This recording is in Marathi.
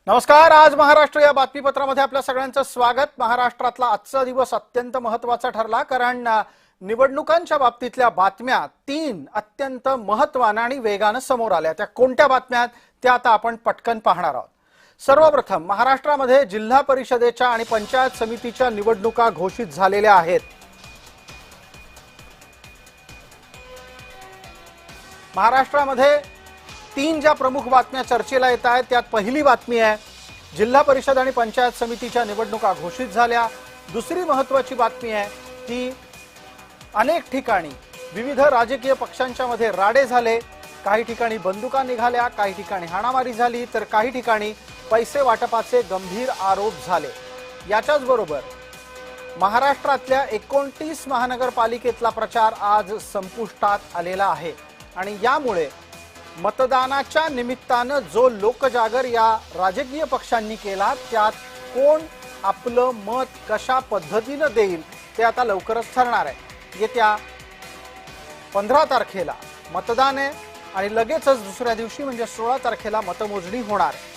नमस्कार। आज महाराष्ट्र या बातमीपत्रामध्ये आपल्या सगळ्यांचं स्वागत। महाराष्ट्रातला आजचा दिवस अत्यंत महत्त्वाचा ठरला, कारण निवडणुकांच्या बाबतीतल्या बातम्या 3 अत्यंत महत्त्वानं आणि वेगानं समोर आल्या। त्या कोणत्या बातम्या त्या आता आपण पटकन पाहणार आहोत। सर्वप्रथम महाराष्ट्रामध्ये जिल्हा परिषदेच्या आणि पंचायत समितीच्या निवडणुका घोषित झालेल्या आहेत। महाराष्ट्रामध्ये 3 ज्या प्रमुख बातम्या चर्चेला येत आहेत त्यात पहिली बातमी आहे जिल्हा परिषद आणि पंचायत समितीच्या निवडणुका घोषित झाल्या। दुसरी महत्त्वाची बातमी आहे की अनेक ठिकाणी विविध राजकीय पक्षांच्या मध्ये राडे झाले। काही ठिकाणी बंदुका निघाल्या, काही ठिकाणी हाणामारी झाली, तर काही ठिकाणी पैसे वाटपाचे गंभीर आरोप झाले। याच्याच बरोबर महाराष्ट्रातल्या 29 महानगरपालिकेतला प्रचार आज संपुष्टात आलेला आहे आणि यामुळे मतदानाच्या निमित्तानं जो लोकजागर या राजकीय पक्षांनी केला त्यात कोण आपलं मत कशा पद्धतीने देईल ते आता लवकरच ठरणार आहे। येत्या 15 तारखेला मतदान आहे आणि लगेचच दुसऱ्या दिवशी म्हणजे 16 तारखेला मतमोजणी होणार आहे।